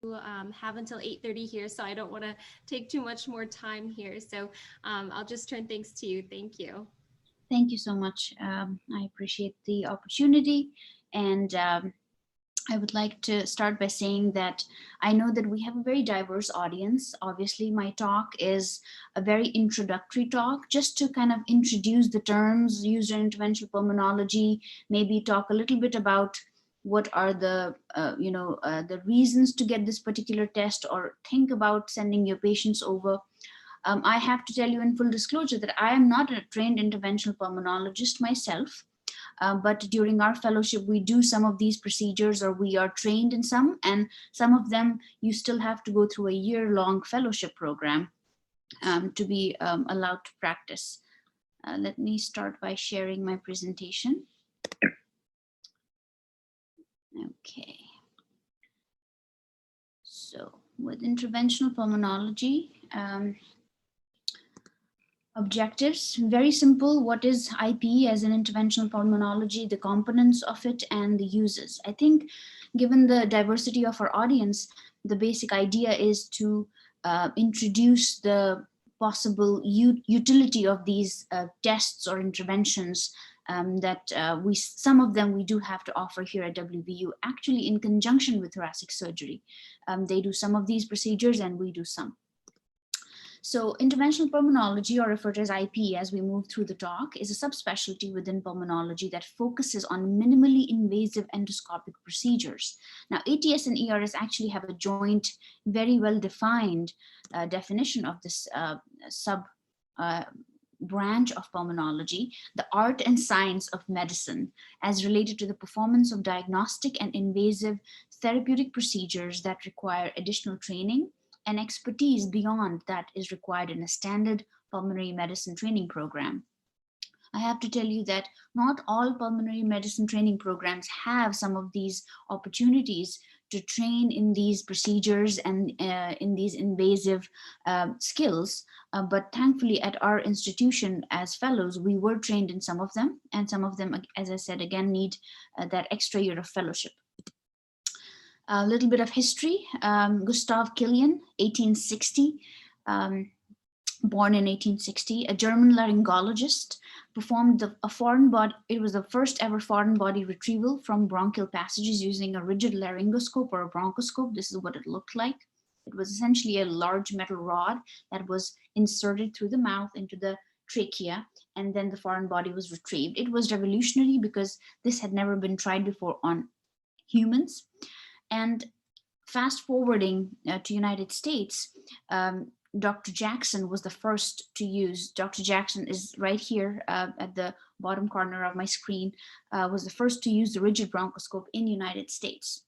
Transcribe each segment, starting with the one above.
have until 8:30 here, so I don't want to take too much more time here. So I'll just turn things to you. Thank you. Thank you so much. I appreciate the opportunity. And I would like to start by saying that I know that we have a very diverse audience. Obviously, my talk is a very introductory talk, just to kind of introduce the terms used in interventional pulmonology, maybe talk a little bit about what are the reasons to get this particular test, or think about sending your patients over. I have to tell you in full disclosure that I am not a trained interventional pulmonologist myself, but during our fellowship, we do some of these procedures, or we are trained in some, and some of them you still have to go through a year-long fellowship program to be allowed to practice. Let me start by sharing my presentation. Okay. So with interventional pulmonology, objectives, very simple. What is IP as an interventional pulmonology, the components of it, and the uses? I think given the diversity of our audience, the basic idea is to introduce the possible utility of these tests or interventions that some of them we do have to offer here at WVU, actually in conjunction with thoracic surgery. They do some of these procedures and we do some. So interventional pulmonology, or referred to as IP as we move through the talk, is a subspecialty within pulmonology that focuses on minimally invasive endoscopic procedures. Now, ATS and ERS actually have a joint, very well-defined definition of this sub branch of pulmonology, the art and science of medicine, as related to the performance of diagnostic and invasive therapeutic procedures that require additional training and expertise beyond that is required in a standard pulmonary medicine training program. I have to tell you that not all pulmonary medicine training programs have some of these opportunities to train in these procedures and in these invasive skills. But thankfully at our institution as fellows, we were trained in some of them, and some of them, as I said, again, need that extra year of fellowship. A little bit of history. Gustav Killian, 1860, born in 1860, a German laryngologist, performed a foreign body. It was the first ever foreign body retrieval from bronchial passages using a rigid laryngoscope or a bronchoscope. This is what it looked like. It was essentially a large metal rod that was inserted through the mouth into the trachea, and then the foreign body was retrieved. It was revolutionary because this had never been tried before on humans. And fast forwarding to United States, Dr. Jackson was the first to use. Dr. Jackson is right here at the bottom corner of my screen, was the first to use the rigid bronchoscope in the United States.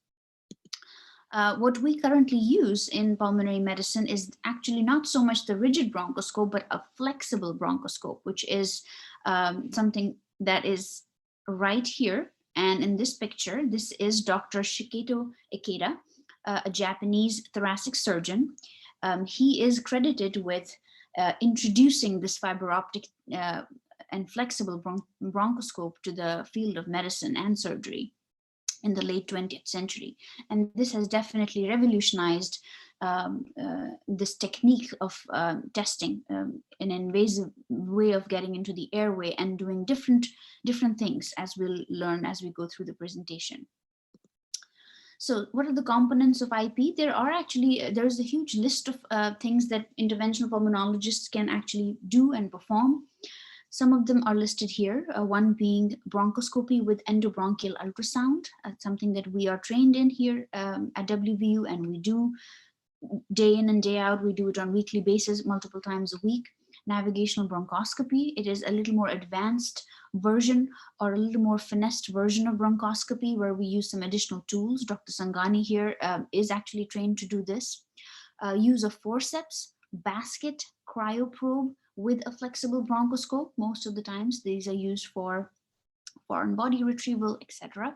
What we currently use in pulmonary medicine is actually not so much the rigid bronchoscope, but a flexible bronchoscope, which is something that is right here. And in this picture, this is Dr. Shiketo Ikeda, a Japanese thoracic surgeon. He is credited with introducing this fiber optic and flexible bronchoscope to the field of medicine and surgery in the late 20th century. And this has definitely revolutionized this technique of testing, an invasive way of getting into the airway and doing different things, as we'll learn as we go through the presentation. So what are the components of IP? There's a huge list of things that interventional pulmonologists can actually do and perform. Some of them are listed here, one being bronchoscopy with endobronchial ultrasound, something that we are trained in here at WVU, and we do day in and day out. We do it on weekly basis, multiple times a week. Navigational bronchoscopy, it is a little more advanced version or a little more finessed version of bronchoscopy where we use some additional tools. Dr. Sangani here is actually trained to do this. Use of forceps, basket, cryoprobe with a flexible bronchoscope. Most of the times these are used for foreign body retrieval, etc.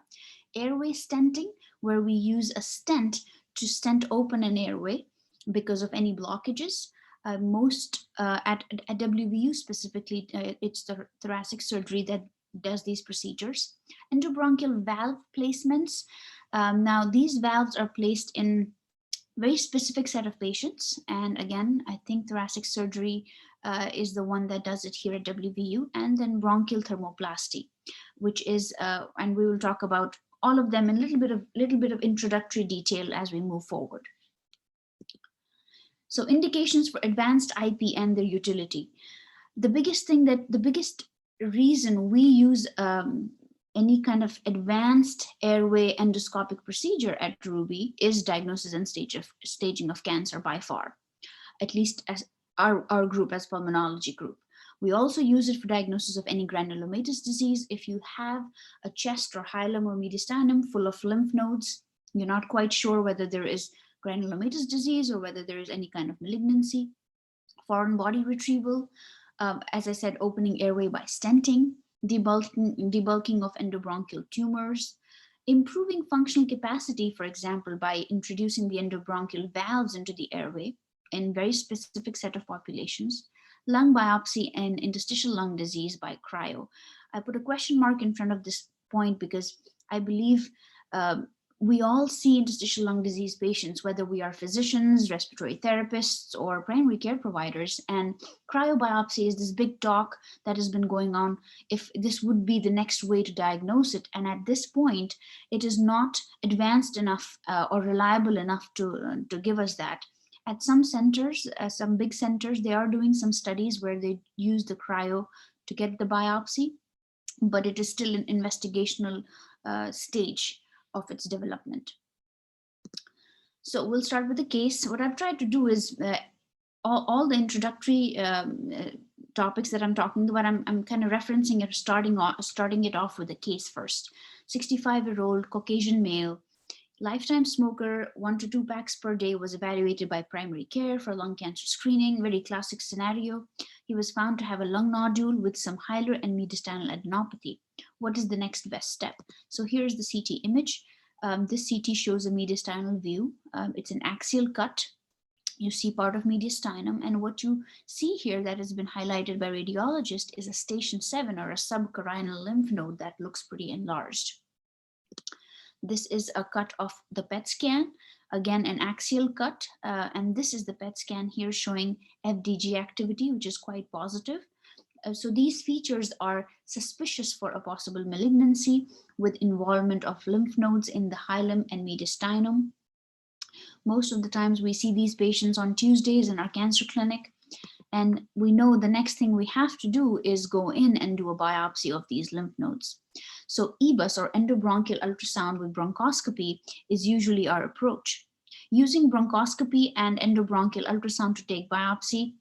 Airway stenting, where we use a stent to stent open an airway because of any blockages. Most at WVU specifically, it's the thoracic surgery that does these procedures. Endobronchial valve placements. Now these valves are placed in Very specific set of patients. And again, I think thoracic surgery is the one that does it here at WVU, and then bronchial thermoplasty, which is, and we will talk about all of them in a little bit of introductory detail as we move forward. So indications for advanced IP and their utility. The biggest reason we use any kind of advanced airway endoscopic procedure at Ruby is diagnosis and staging of cancer by far, at least as our group, as pulmonology group. We also use it for diagnosis of any granulomatous disease. If you have a chest or hilum or mediastinum full of lymph nodes, you're not quite sure whether there is granulomatous disease or whether there is any kind of malignancy. Foreign body retrieval, as I said, opening airway by stenting, debulking of endobronchial tumors, improving functional capacity, for example, by introducing the endobronchial valves into the airway in very specific set of populations, lung biopsy and interstitial lung disease by cryo. I put a question mark in front of this point because I believe we all see interstitial lung disease patients, whether we are physicians, respiratory therapists, or primary care providers. And cryobiopsy is this big talk that has been going on if this would be the next way to diagnose it. And at this point, it is not advanced enough or reliable enough to give us that. At some centers, some big centers, they are doing some studies where they use the cryo to get the biopsy, but it is still an investigational stage of its development. So we'll start with the case. What I've tried to do is all the introductory topics that I'm talking about, I'm kind of referencing it, starting it off with a case first. 65-year-old Caucasian male, lifetime smoker, 1 to 2 packs per day, was evaluated by primary care for lung cancer screening. Very classic scenario. He was found to have a lung nodule with some hilar and mediastinal adenopathy. What is the next best step? So here's the CT image. This CT shows a mediastinal view. It's an axial cut. You see part of mediastinum, and what you see here that has been highlighted by radiologist is a station 7 or a subcarinal lymph node that looks pretty enlarged. This is a cut of the PET scan, again an axial cut, and this is the PET scan here showing FDG activity, which is quite positive. So these features are suspicious for a possible malignancy with involvement of lymph nodes in the hilum and mediastinum. Most of the times we see these patients on Tuesdays in our cancer clinic, and we know the next thing we have to do is go in and do a biopsy of these lymph nodes. So EBUS, or endobronchial ultrasound with bronchoscopy, is usually our approach. Using bronchoscopy and endobronchial ultrasound to take biopsy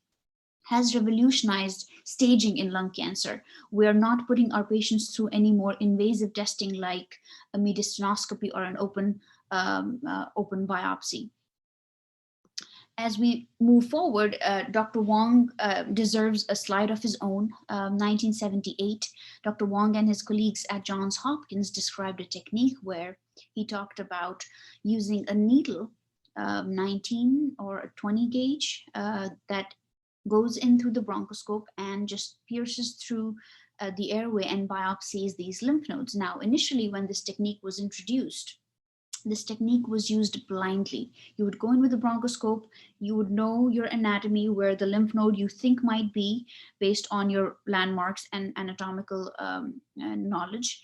has revolutionized staging in lung cancer. We are not putting our patients through any more invasive testing like a mediastinoscopy or an open biopsy. As we move forward, Dr. Wong deserves a slide of his own. 1978, Dr. Wong and his colleagues at Johns Hopkins described a technique where he talked about using a needle, 19 or a 20 gauge, that goes in through the bronchoscope and just pierces through the airway and biopsies these lymph nodes. Now, initially when this technique was introduced, this technique was used blindly. You would go in with a bronchoscope, you would know your anatomy, where the lymph node you think might be based on your landmarks and anatomical knowledge,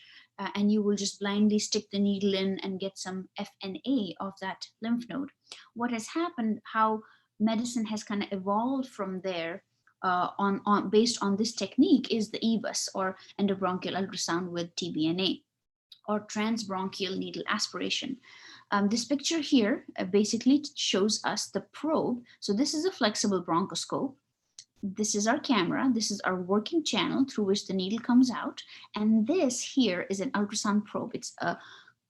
and you will just blindly stick the needle in and get some FNA of that lymph node. What has happened, how medicine has kind of evolved from there based on this technique, is the EBUS, or endobronchial ultrasound with TBNA, or transbronchial needle aspiration. This picture here basically shows us the probe. So this is a flexible bronchoscope. This is our camera. This is our working channel through which the needle comes out. And this here is an ultrasound probe. It's a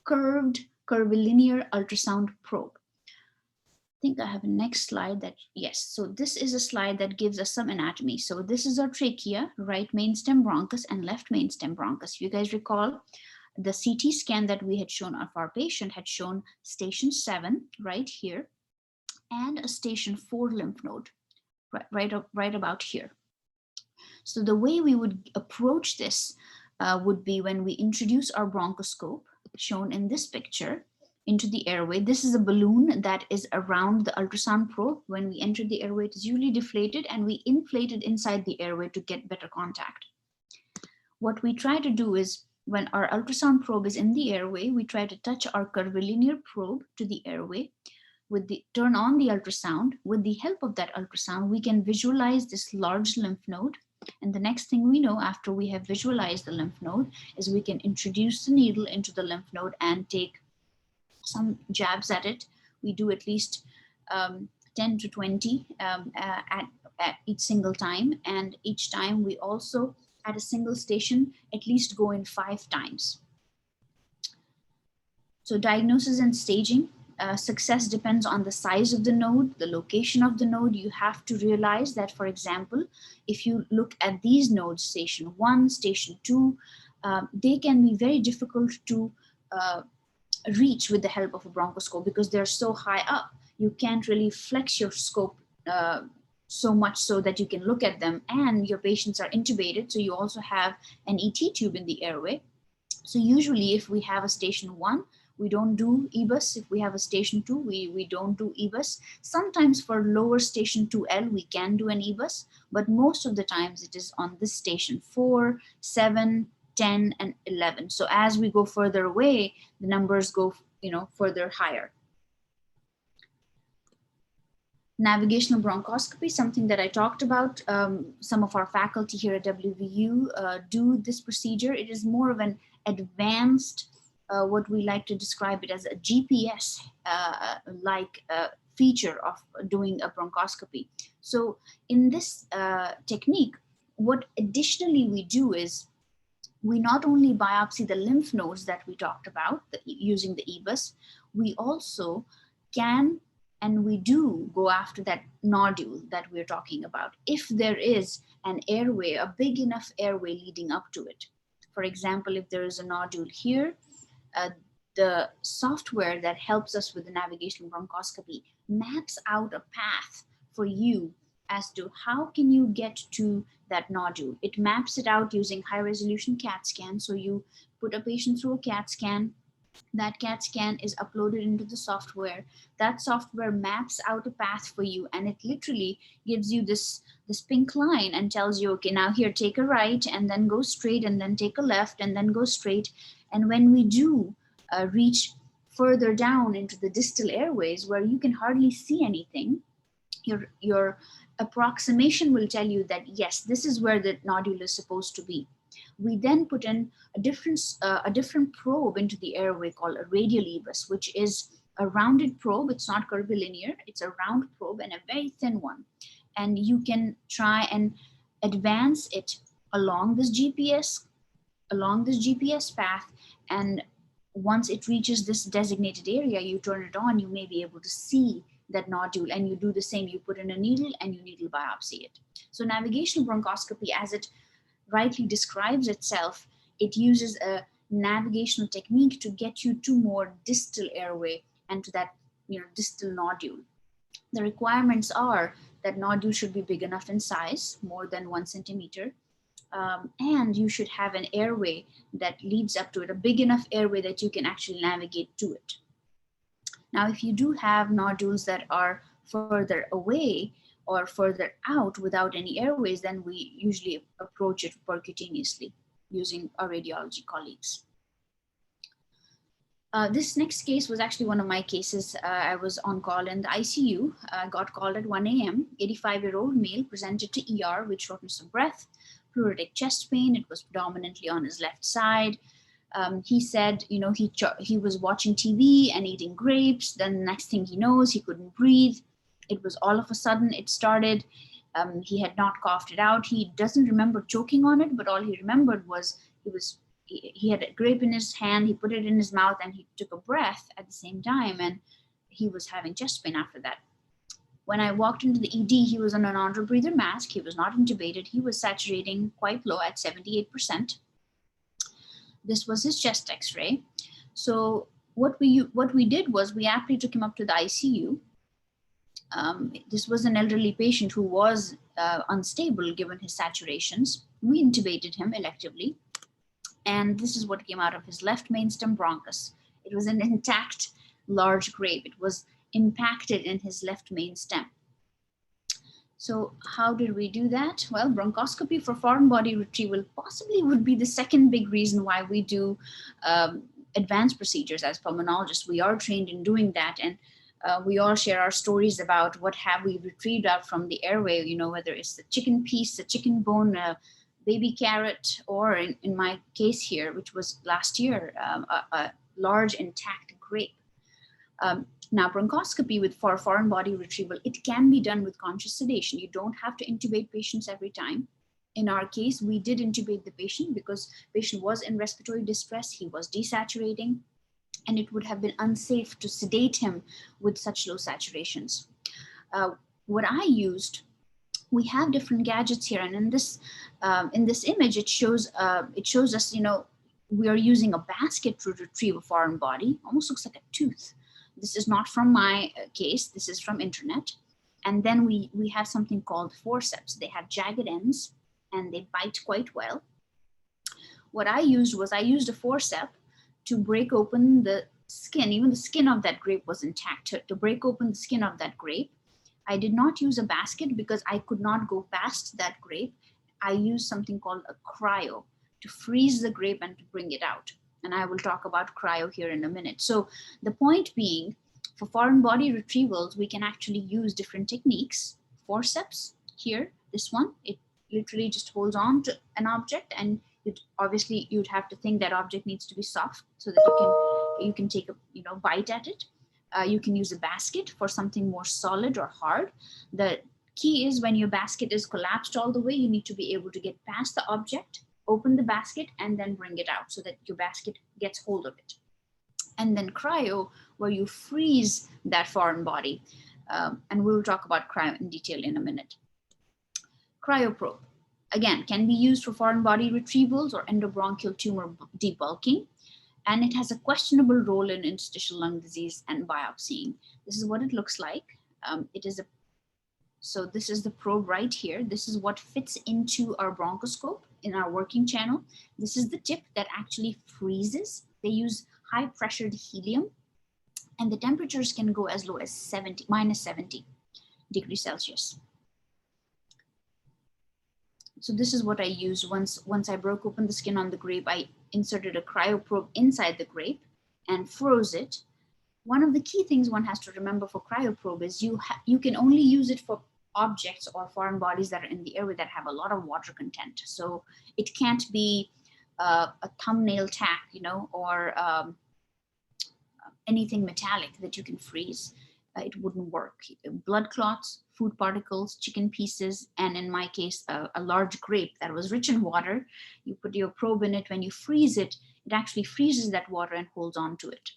curvilinear ultrasound probe. I think I have a next slide that, yes, so this is a slide that gives us some anatomy. So this is our trachea, right main stem bronchus and left main stem bronchus. If you guys recall, the CT scan that we had shown of our patient had shown station 7 right here and a station 4 lymph node right about here. So the way we would approach this would be when we introduce our bronchoscope, shown in this picture. into the airway. This is a balloon that is around the ultrasound probe. When we enter the airway, it is usually deflated and we inflate it inside the airway to get better contact. What we try to do is when our ultrasound probe is in the airway, we try to touch our curvilinear probe to the airway. Turn on the ultrasound. With the help of that ultrasound, we can visualize this large lymph node. And the next thing we know after we have visualized the lymph node is we can introduce the needle into the lymph node and take some jabs at it. We do at least 10 to 20 at each single time. And each time we also, at a single station, at least go in 5 times. So diagnosis and staging. Success depends on the size of the node, the location of the node. You have to realize that, for example, if you look at these nodes, station 1, station 2, they can be very difficult to reach with the help of a bronchoscope because they're so high up. You can't really flex your scope so much so that you can look at them, and your patients are intubated, so you also have an ET tube in the airway. So usually if we have a station 1, we don't do EBUS. If we have a station 2, we don't do EBUS. Sometimes for lower station 2L, we can do an EBUS, but most of the times it is on this station 4, 7, 10, and 11. So as we go further away, the numbers go, further higher. Navigational bronchoscopy, something that I talked about. Some of our faculty here at WVU do this procedure. It is more of an advanced, what we like to describe it as a GPS like feature of doing a bronchoscopy. So in this technique, what additionally we do is we not only biopsy the lymph nodes that we talked about using the EBUS, we also can and we do go after that nodule that we're talking about. If there is an airway, a big enough airway leading up to it. For example, if there is a nodule here, the software that helps us with the navigational bronchoscopy maps out a path for you as to how can you get to that nodule. It maps it out using high resolution CAT scan. So you put a patient through a CAT scan. That CAT scan is uploaded into the software. That software maps out a path for you, and it literally gives you this pink line and tells you, okay, now here, take a right and then go straight and then take a left and then go straight. And when we do reach further down into the distal airways where you can hardly see anything, your approximation will tell you that, yes, this is where the nodule is supposed to be. We then put in a different probe into the airway called a radial EBUS, which is a rounded probe. It's not curvilinear. It's a round probe and a very thin one. And you can try and advance it along this GPS path. And once it reaches this designated area, you turn it on, you may be able to see that nodule, and you do the same. You put in a needle and you needle biopsy it. So navigational bronchoscopy, as it rightly describes itself, it uses a navigational technique to get you to more distal airway and to that distal nodule. The requirements are that nodule should be big enough in size, more than 1 centimeter, and you should have an airway that leads up to it, a big enough airway that you can actually navigate to it. Now, if you do have nodules that are further away or further out without any airways, then we usually approach it percutaneously using our radiology colleagues. This next case was actually one of my cases. I was on call in the ICU. I got called at 1 a.m. 85-year-old male presented to ER with shortness of breath, pleuritic chest pain. It was predominantly on his left side. He said, he was watching TV and eating grapes. Then the next thing he knows, he couldn't breathe. It was all of a sudden, it started. He had not coughed it out. He doesn't remember choking on it, but all he remembered was he had a grape in his hand. He put it in his mouth and he took a breath at the same time, and he was having chest pain after that. When I walked into the ED, he was on a non-rebreather mask. He was not intubated. He was saturating quite low at 78%. This was his chest X-ray. So what we did was we aptly took him up to the ICU. This was an elderly patient who was unstable given his saturations. We intubated him electively, and this is what came out of his left mainstem bronchus. It was an intact large grape. It was impacted in his left main stem. So how did we do that? Well, bronchoscopy for foreign body retrieval possibly would be the second big reason why we do advanced procedures as pulmonologists. We are trained in doing that, and we all share our stories about what have we retrieved out from the airway, you know, whether it's the chicken piece, the chicken bone, baby carrot, or in my case here, which was last year, a large intact grape. Now, bronchoscopy for foreign body retrieval, it can be done with conscious sedation. You don't have to intubate patients every time. In our case, we did intubate the patient because the patient was in respiratory distress. He was desaturating, and it would have been unsafe to sedate him with such low saturations. What I used, we have different gadgets here, and in this image, it shows us, you know, we are using a basket to retrieve a foreign body. Almost looks like a tooth. This is not from my case. This is from internet. And then we have something called forceps. They have jagged ends and they bite quite well. What I used was a forceps to break open the skin. Even the skin of that grape was intact. To break open the skin of that grape, I did not use a basket because I could not go past that grape. I used something called a cryo to freeze the grape and to bring it out. And I will talk about cryo here in a minute. So the point being, for foreign body retrievals, we can actually use different techniques. Forceps here, this one, it literally just holds on to an object, and obviously you'd have to think that object needs to be soft so that you can take a bite at it. You can use a basket for something more solid or hard. The key is when your basket is collapsed all the way, you need to be able to get past the object, open the basket, and then bring it out so that your basket gets hold of it. And then cryo, where you freeze that foreign body. And we'll talk about cryo in detail in a minute. Cryoprobe, again, can be used for foreign body retrievals or endobronchial tumor debulking. And it has a questionable role in interstitial lung disease and biopsying. This is what it looks like. So this is the probe right here. This is what fits into our bronchoscope in our working channel. This is the tip that actually freezes. They use high pressured helium, and the temperatures can go as low as minus 70 degrees Celsius. So this is what I used. Once I broke open the skin on the grape, I inserted a cryoprobe inside the grape and froze it. One of the key things one has to remember for cryoprobe is you can only use it for objects or foreign bodies that are in the airway that have a lot of water content. So it can't be a thumbnail tack, or anything metallic that you can freeze. It wouldn't work. Blood clots, food particles, chicken pieces, and in my case, a large grape that was rich in water. You put your probe in it. When you freeze it, it actually freezes that water and holds on to it.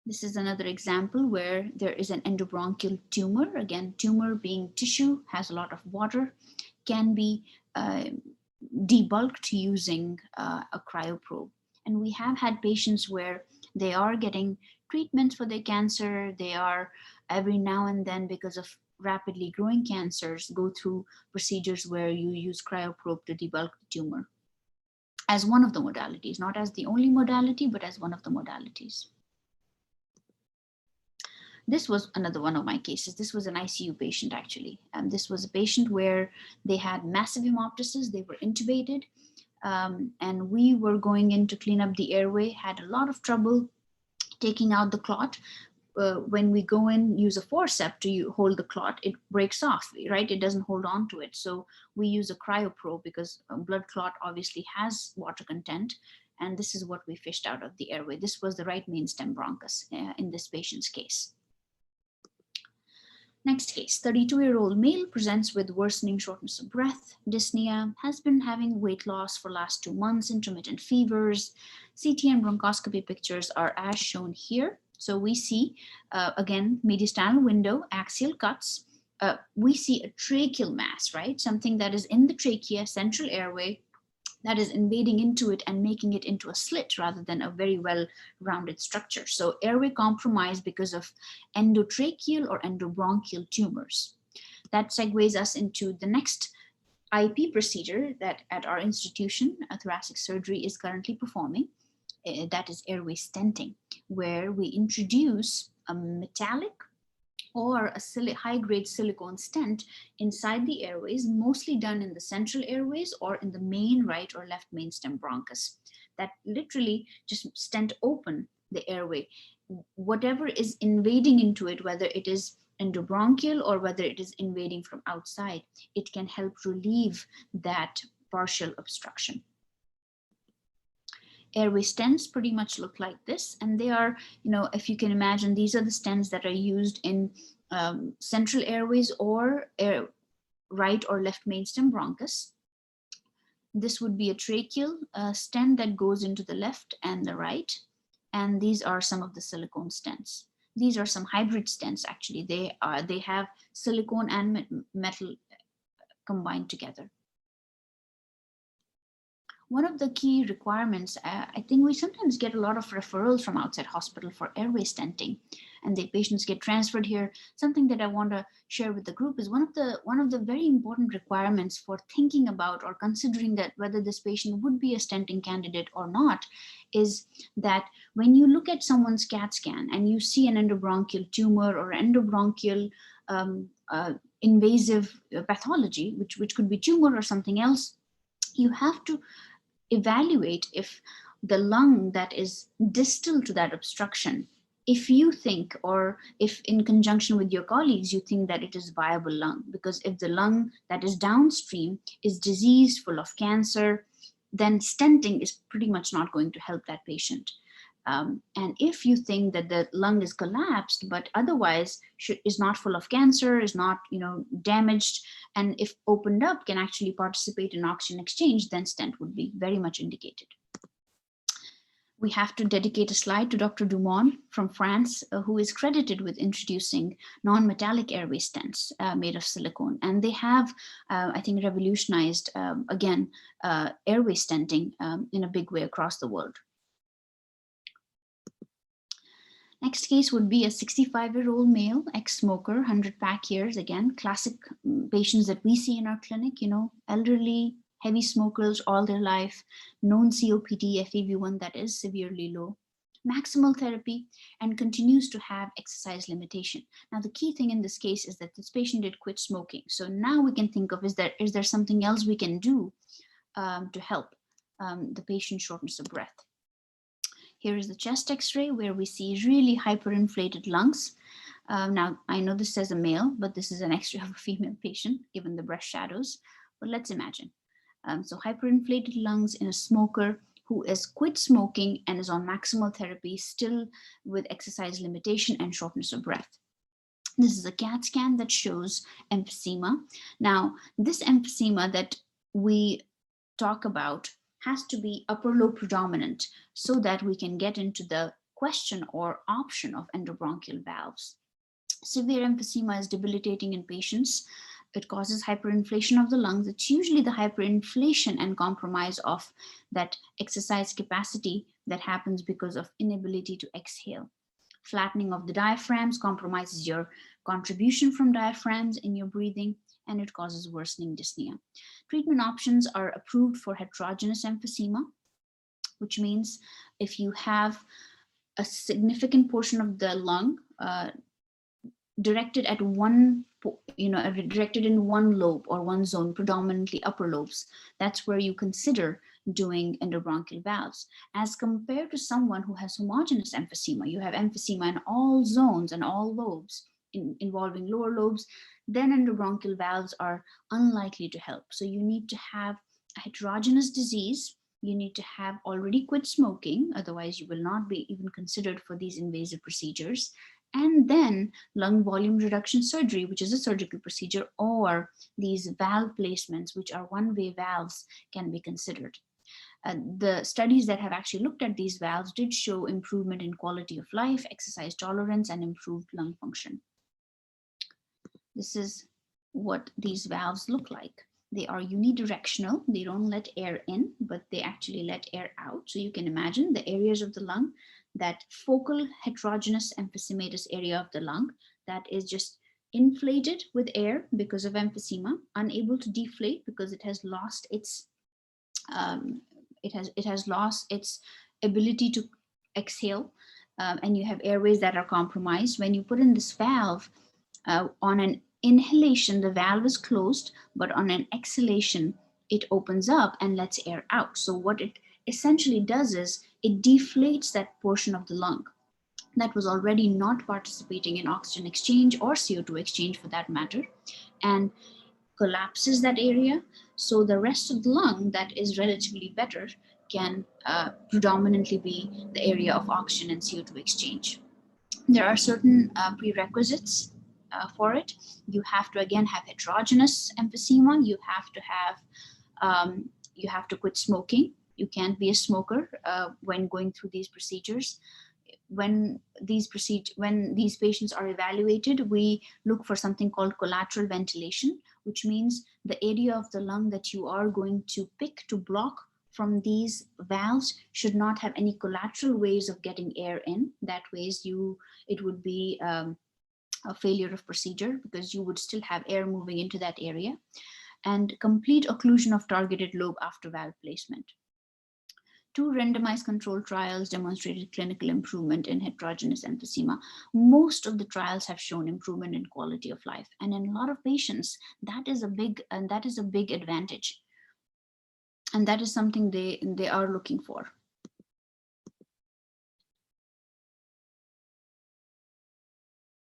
This is another example where there is an endobronchial tumor. Again, tumor being tissue, has a lot of water, can be debulked using a cryoprobe. And we have had patients where they are getting treatment for their cancer. They are every now and then, because of rapidly growing cancers, go through procedures where you use cryoprobe to debulk the tumor as one of the modalities, not as the only modality, but as one of the modalities. This was another one of my cases. This was an ICU patient, actually. This was a patient where they had massive hemoptysis. They were intubated, and we were going in to clean up the airway, had a lot of trouble taking out the clot. When we go in, use a forceps to hold the clot, it breaks off, right? It doesn't hold on to it. So we use a cryoprobe because blood clot obviously has water content. And this is what we fished out of the airway. This was the right main stem bronchus in this patient's case. Next case, 32-year-old male presents with worsening shortness of breath, dyspnea, has been having weight loss for last 2 months, intermittent fevers. CT and bronchoscopy pictures are as shown here. So we see, again, mediastinal window, axial cuts. We see a tracheal mass, right? Something that is in the trachea, central airway, that is invading into it and making it into a slit rather than a very well-rounded structure. So airway compromise because of endotracheal or endobronchial tumors. That segues us into the next IP procedure that at our institution, a thoracic surgery is currently performing. that is airway stenting, where we introduce a metallic or a high-grade silicone stent inside the airways, mostly done in the central airways or in the main right or left mainstem bronchus, that literally just stent open the airway. Whatever is invading into it, whether it is endobronchial or whether it is invading from outside, it can help relieve that partial obstruction. Airway stents pretty much look like this, and they are, if you can imagine, these are the stents that are used in central airways or right or left mainstem bronchus. This would be a tracheal stent that goes into the left and the right, and these are some of the silicone stents. These are some hybrid stents. Actually, they have silicone and metal combined together. One of the key requirements, I think we sometimes get a lot of referrals from outside hospital for airway stenting, and the patients get transferred here. Something that I want to share with the group is one of the very important requirements for thinking about or considering that whether this patient would be a stenting candidate or not, is that when you look at someone's CAT scan and you see an endobronchial tumor or endobronchial invasive pathology, which could be tumor or something else, you have to evaluate if the lung that is distal to that obstruction, if you think, or if in conjunction with your colleagues, you think that it is viable lung. Because if the lung that is downstream is diseased, full of cancer, then stenting is pretty much not going to help that patient. And if you think that the lung is collapsed, but otherwise is not full of cancer, is not damaged, and if opened up can actually participate in oxygen exchange, then stent would be very much indicated. We have to dedicate a slide to Dr. Dumont from France, who is credited with introducing non-metallic airway stents made of silicone. And they have, I think, revolutionized, again, airway stenting in a big way across the world. Next case would be a 65-year-old male, ex-smoker, 100-pack years, again, classic patients that we see in our clinic, elderly, heavy smokers all their life, known COPD, FEV1 that is severely low, maximal therapy, and continues to have exercise limitation. Now, the key thing in this case is that this patient did quit smoking. So now we can think of, is there something else we can do to help the patient's shortness of breath? Here is the chest x-ray where we see really hyperinflated lungs. Now, I know this says a male, but this is an x-ray of a female patient, given the breast shadows. But let's imagine. So hyperinflated lungs in a smoker who has quit smoking and is on maximal therapy, still with exercise limitation and shortness of breath. This is a CAT scan that shows emphysema. Now, this emphysema that we talk about has to be upper lobe predominant so that we can get into the question or option of endobronchial valves. Severe emphysema is debilitating in patients. It causes hyperinflation of the lungs. It's usually the hyperinflation and compromise of that exercise capacity that happens because of inability to exhale. Flattening of the diaphragms compromises your contribution from diaphragms in your breathing, and it causes worsening dyspnea. Treatment options are approved for heterogeneous emphysema, which means if you have a significant portion of the lung directed at directed in one lobe or one zone, predominantly upper lobes, that's where you consider doing endobronchial valves. As compared to someone who has homogeneous emphysema, you have emphysema in all zones and all lobes involving lower lobes, then endobronchial valves are unlikely to help. So you need to have a heterogeneous disease. You need to have already quit smoking, otherwise you will not be even considered for these invasive procedures. And then lung volume reduction surgery, which is a surgical procedure, or these valve placements, which are one-way valves, can be considered. The studies that have actually looked at these valves did show improvement in quality of life, exercise tolerance, and improved lung function. This is what these valves look like. They are unidirectional. They don't let air in, but they actually let air out. So you can imagine the areas of the lung, that focal heterogeneous emphysematous area of the lung that is just inflated with air because of emphysema, unable to deflate because it has lost its ability to exhale, and you have airways that are compromised. When you put in this valve, on an inhalation, the valve is closed, but on an exhalation, it opens up and lets air out. So what it essentially does is it deflates that portion of the lung that was already not participating in oxygen exchange or CO2 exchange for that matter, and collapses that area. So the rest of the lung that is relatively better can predominantly be the area of oxygen and CO2 exchange. There are certain prerequisites for it. You have to again have heterogeneous emphysema. You have to quit smoking. You can't be a smoker when going through these procedures. When these patients are evaluated, we look for something called collateral ventilation, which means the area of the lung that you are going to pick to block from these valves should not have any collateral ways of getting air in. That ways it would be a failure of procedure, because you would still have air moving into that area. And complete occlusion of targeted lobe after valve placement. 2 randomized controlled trials demonstrated clinical improvement in heterogeneous emphysema. Most of the trials have shown improvement in quality of life, and in a lot of patients, that is a big advantage, and that is something they are looking for.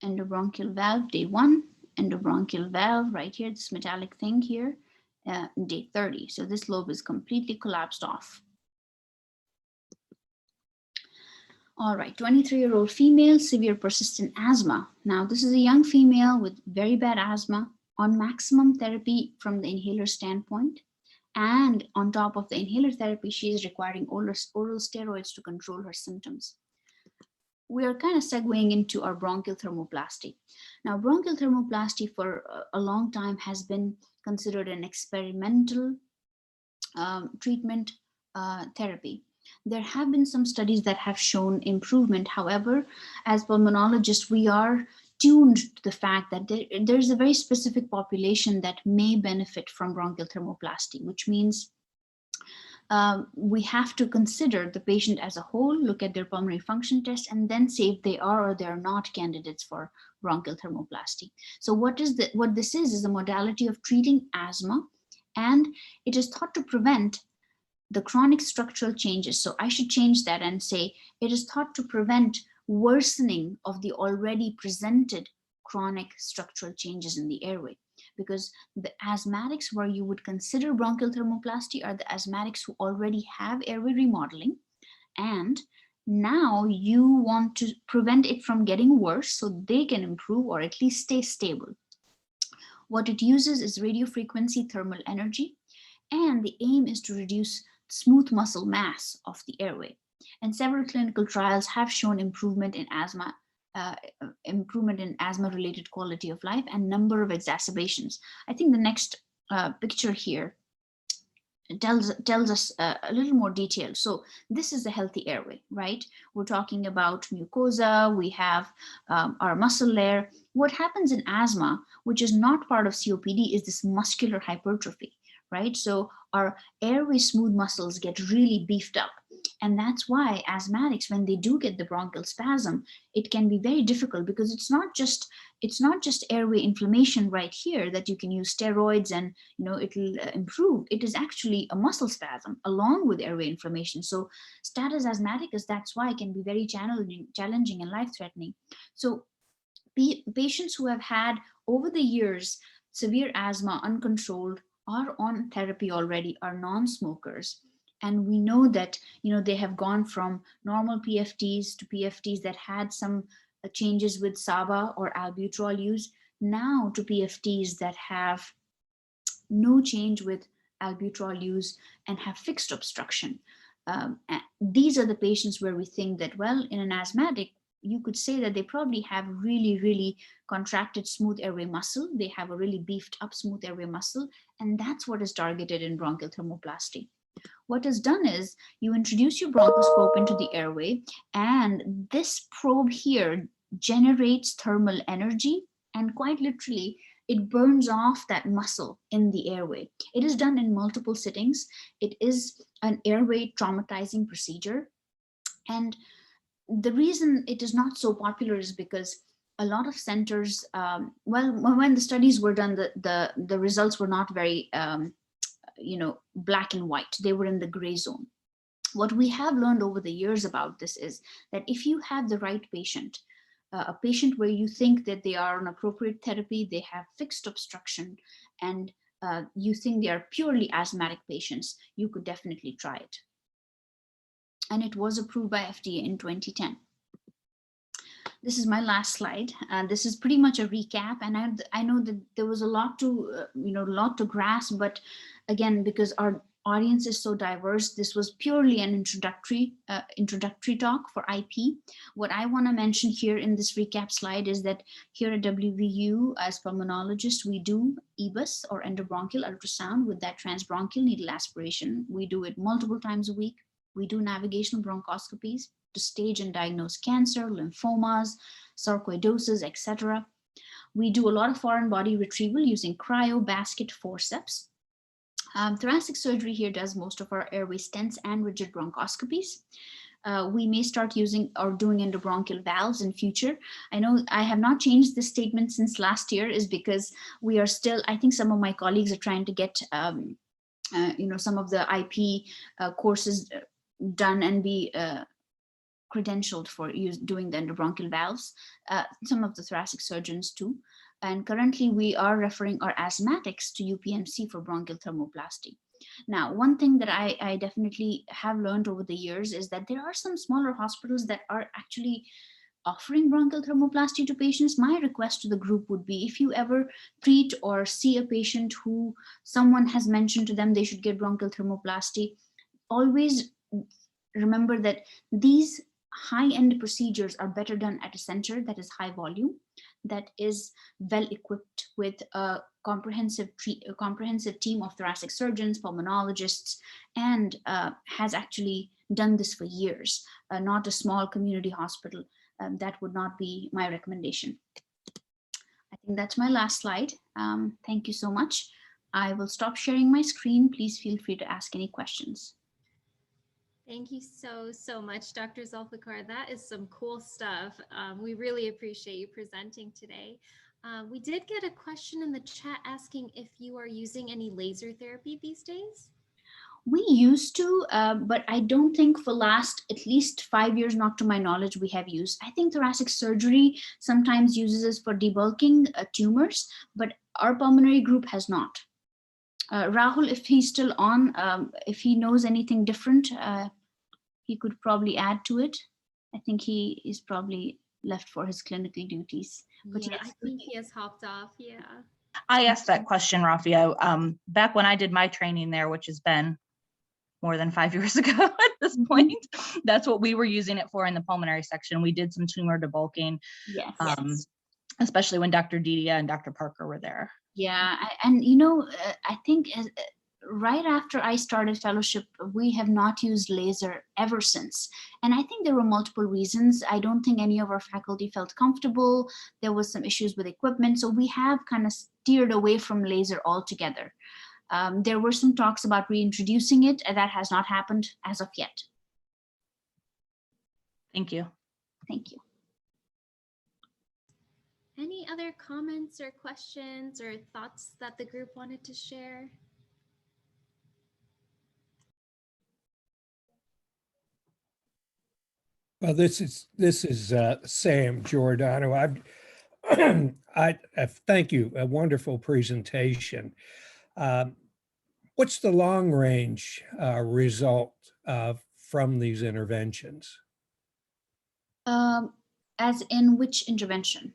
Endobronchial valve, day 1. Endobronchial valve right here, this metallic thing here, day 30. So this lobe is completely collapsed off. All right, 23-year-old female, severe persistent asthma. Now, this is a young female with very bad asthma on maximum therapy from the inhaler standpoint. And on top of the inhaler therapy, she is requiring oral steroids to control her symptoms. We are kind of segueing into our bronchial thermoplasty. Now, bronchial thermoplasty for a long time has been considered an experimental treatment therapy. There have been some studies that have shown improvement. However, as pulmonologists, we are tuned to the fact that there's a very specific population that may benefit from bronchial thermoplasty, which means we have to consider the patient as a whole, look at their pulmonary function test, and then say if they are or they are not candidates for bronchial thermoplasty. So what this is a modality of treating asthma, and it is thought to prevent the chronic structural changes. So I should change that and say it is thought to prevent worsening of the already presented chronic structural changes in the airway, because the asthmatics where you would consider bronchial thermoplasty are the asthmatics who already have airway remodeling, and now you want to prevent it from getting worse so they can improve or at least stay stable. What it uses is radiofrequency thermal energy, and the aim is to reduce smooth muscle mass of the airway. And several clinical trials have shown improvement in asthma related quality of life and number of exacerbations. I think the next picture here tells us a little more detail. So this is the healthy airway, right? We're talking about mucosa, we have our muscle layer. What happens in asthma, which is not part of COPD, is this muscular hypertrophy, right? So our airway smooth muscles get really beefed up. And that's why asthmatics, when they do get the bronchial spasm, it can be very difficult, because it's not just airway inflammation right here that you can use steroids and it'll improve. It is actually a muscle spasm along with airway inflammation. So status asthmaticus, that's why it can be very challenging and life-threatening. So patients who have had over the years severe asthma uncontrolled, are on therapy already, are non-smokers, and we know that they have gone from normal PFTs to PFTs that had some changes with SABA or albuterol use, now to PFTs that have no change with albuterol use and have fixed obstruction. These are the patients where we think that, well, in an asthmatic, you could say that they probably have really, really contracted smooth airway muscle. They have a really beefed up smooth airway muscle, and that's what is targeted in bronchial thermoplasty. What is done is you introduce your bronchoscope into the airway, and this probe here generates thermal energy, and quite literally, it burns off that muscle in the airway. It is done in multiple sittings. It is an airway traumatizing procedure. And the reason it is not so popular is because a lot of centers, well, when the studies were done, the results were not very, black and white. They were in the gray zone. What we have learned over the years about this is that if you have the right patient, a patient where you think that they are on appropriate therapy, they have fixed obstruction, and you think they are purely asthmatic patients, you could definitely try it. And it was approved by FDA in 2010. This is my last slide. This is pretty much a recap, and I know that there was a lot to lot to grasp, but again, because our audience is so diverse, this was purely an introductory talk for IP. What I want to mention here in this recap slide is that here at WVU, as pulmonologists, we do EBUS, or endobronchial ultrasound, with that transbronchial needle aspiration. We do it multiple times a week. We do navigational bronchoscopies to stage and diagnose cancer, lymphomas, sarcoidosis, etc. We do a lot of foreign body retrieval using cryo, basket, forceps. Thoracic surgery here does most of our airway stents and rigid bronchoscopies. We may start using or doing endobronchial valves in future. I know I have not changed this statement since last year, is because we are still, I think some of my colleagues are trying to get some of the IP courses done and be credentialed for doing the endobronchial valves, some of the thoracic surgeons too. And currently we are referring our asthmatics to UPMC for bronchial thermoplasty. Now, one thing that I definitely have learned over the years is that there are some smaller hospitals that are actually offering bronchial thermoplasty to patients. My request to the group would be, if you ever treat or see a patient who someone has mentioned to them they should get bronchial thermoplasty, always remember that these high-end procedures are better done at a center that is high volume, that is well equipped with a comprehensive team of thoracic surgeons, pulmonologists, and has actually done this for years, not a small community hospital. That would not be my recommendation. I think that's my last slide. Thank you so much. I will stop sharing my screen. Please feel free to ask any questions. Thank you so much, Dr. Zulfikar. That is some cool stuff. We really appreciate you presenting today. We did get a question in the chat asking if you are using any laser therapy these days. We used to, but I don't think for last at least 5 years, not to my knowledge, we have used. I think thoracic surgery sometimes uses this for debulking tumors, but our pulmonary group has not. Rahul, if he's still on, if he knows anything different, he could probably add to it. I think he is probably left for his clinical duties. But yeah, yes. I think he has hopped off. Yeah. I asked that question, Rafia, back when I did my training there, which has been more than 5 years ago at this point. That's what we were using it for in the pulmonary section. We did some tumor debulking, yes. Especially when Dr. Didia and Dr. Parker were there. Yeah, and I think right after I started fellowship, we have not used laser ever since. And I think there were multiple reasons. I don't think any of our faculty felt comfortable. There was some issues with equipment. So we have kind of steered away from laser altogether. There were some talks about reintroducing it, and that has not happened as of yet. Thank you. Thank you. Any other comments or questions or thoughts that the group wanted to share? Well, this is Sam Giordano. I thank you. A wonderful presentation. What's the long range result from these interventions? As in which intervention?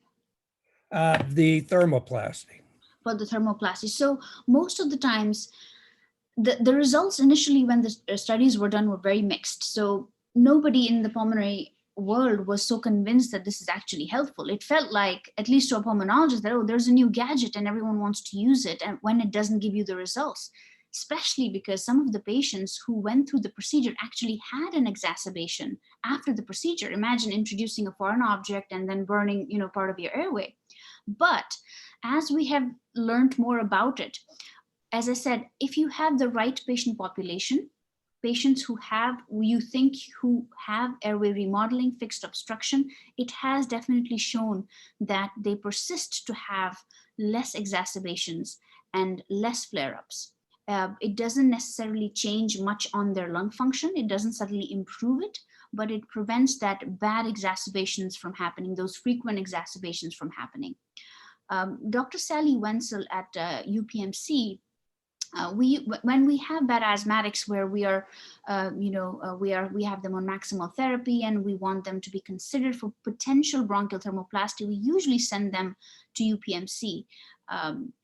The thermoplasty. For the thermoplasty. So most of the times, the results initially when the studies were done were very mixed. So nobody in the pulmonary world was so convinced that this is actually helpful. It felt like, at least to a pulmonologist, that, oh, there's a new gadget and everyone wants to use it, and when it doesn't give you the results, especially because some of the patients who went through the procedure actually had an exacerbation after the procedure. Imagine introducing a foreign object and then burning, part of your airway. But as we have learned more about it, as I said, if you have the right patient population, patients who have airway remodeling, fixed obstruction, it has definitely shown that they persist to have less exacerbations and less flare-ups. It doesn't necessarily change much on their lung function. It doesn't suddenly improve it, but it prevents that bad exacerbations from happening, those frequent exacerbations from happening. Dr. Sally Wenzel at UPMC, when we have bad asthmatics where we have them on maximal therapy and we want them to be considered for potential bronchial thermoplasty, we usually send them to UPMC.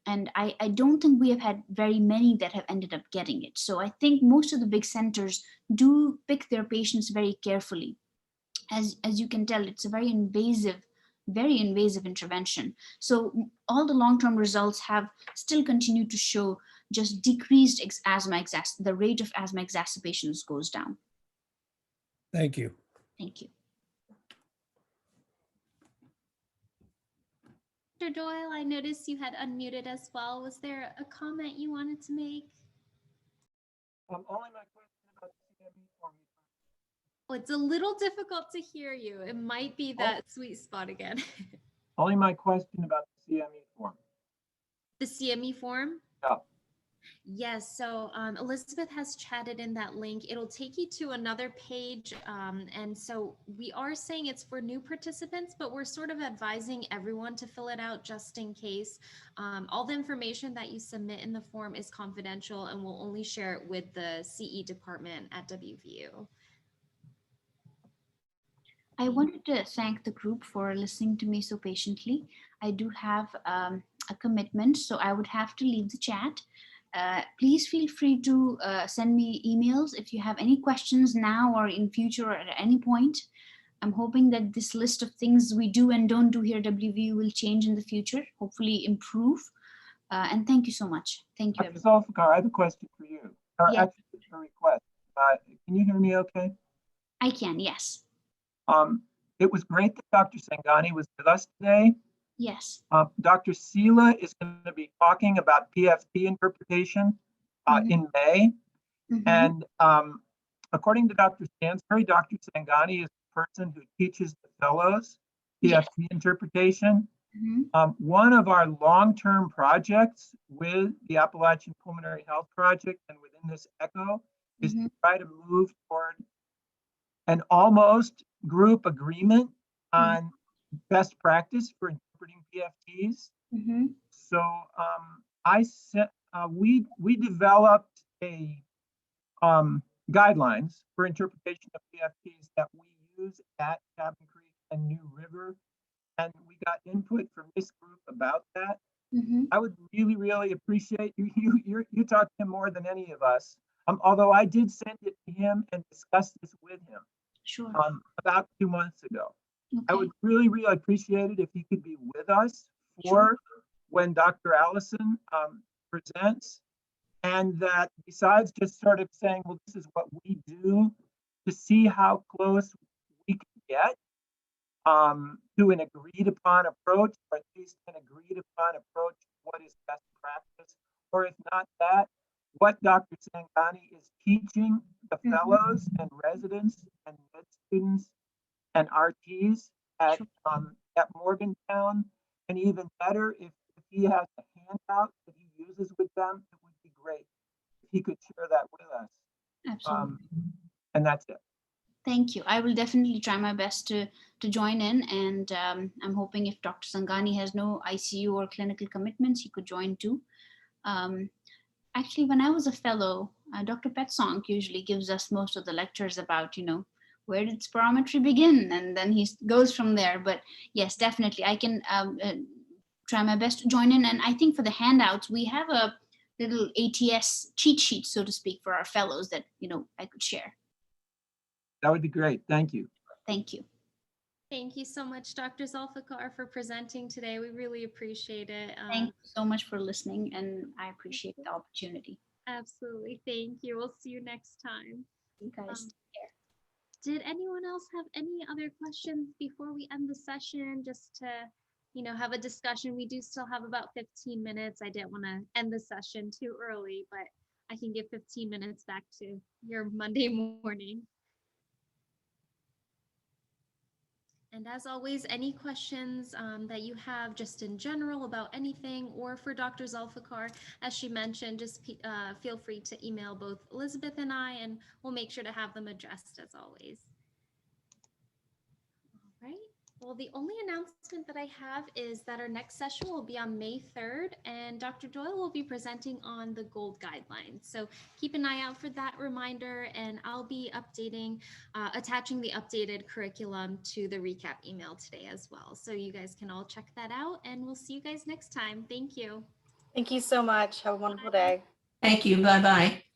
And I don't think we have had very many that have ended up getting it. So I think most of the big centers do pick their patients very carefully. As you can tell, it's a very invasive intervention. So all the long-term results have still continued to show just decreased the rate of asthma exacerbations goes down. Thank you. Thank you. Dr. Doyle, I noticed you had unmuted as well. Was there a comment you wanted to make? Only my question about the CME form. Oh, it's a little difficult to hear you. It might be that sweet spot again. Only my question about the CME form. The CME form? Yeah. Yes, so Elizabeth has chatted in that link. It'll take you to another page. And so we are saying it's for new participants, but we're sort of advising everyone to fill it out just in case. All the information that you submit in the form is confidential and we'll only share it with the CE department at WVU. I wanted to thank the group for listening to me so patiently. I do have a commitment, so I would have to leave the chat. Please feel free to send me emails if you have any questions now or in future or at any point. I'm hoping that this list of things we do and don't do here at WVU will change in the future, hopefully improve. And thank you so much. Thank you. Dr. Zulfikar, I have a question for you, or Yes. actually a request. Can you hear me okay? I can, yes. It was great that Dr. Sangani was with us today. Yes. Dr. Sela is going to be talking about PFT interpretation in May. And according to Dr. Stansbury, Dr. Sangani is the person who teaches the fellows PFT interpretation. One of our long-term projects with the Appalachian Pulmonary Health Project and within this ECHO is to try to move toward an almost group agreement on best practice for interpreting PFTs. So we developed a guidelines for interpretation of PFTs that we use at Cabin Creek and New River, and we got input from this group about that. I would really, really appreciate you talk to him more than any of us. Although I did send it to him and discuss this with him. Sure. About 2 months ago. Okay. I would really, really appreciate it if he could be with us for when Dr. Allison presents, and that besides just sort of saying, well, this is what we do, to see how close we can get to an agreed upon approach, or at least an agreed upon approach, what is best practice, or if not that, what Dr. Sangani is teaching the fellows and residents and med students and RTs at Morgantown, and even better, if he has a handout that he uses with them, it would be great if he could share that with us. Absolutely. And that's it. Thank you. I will definitely try my best to join in, and I'm hoping if Dr. Sangani has no ICU or clinical commitments, he could join too. Actually, when I was a fellow, Dr. Petsonk usually gives us most of the lectures about, where did spirometry begin? And then he goes from there. But yes, definitely, I can try my best to join in. And I think for the handouts, we have a little ATS cheat sheet, so to speak, for our fellows that, I could share. That would be great. Thank you. Thank you. Thank you so much, Dr. Zulfikar, for presenting today. We really appreciate it. Thank you so much for listening, and I appreciate the opportunity. Absolutely. Thank you. We'll see you next time. You guys take care. Did anyone else have any other questions before we end the session, just to, have a discussion? We do still have about 15 minutes. I didn't want to end the session too early, but I can give 15 minutes back to your Monday morning. And as always, any questions that you have just in general about anything or for Dr. Zulfikar, as she mentioned, just feel free to email both Elizabeth and I, and we'll make sure to have them addressed as always. All right. Well, the only announcement that I have is that our next session will be on May 3rd, and Dr. Doyle will be presenting on the GOLD guidelines. So keep an eye out for that reminder, and I'll be updating, attaching the updated curriculum to the recap email today as well. So you guys can all check that out, and we'll see you guys next time. Thank you. Thank you so much. Have a wonderful day. Thank you. Bye-bye.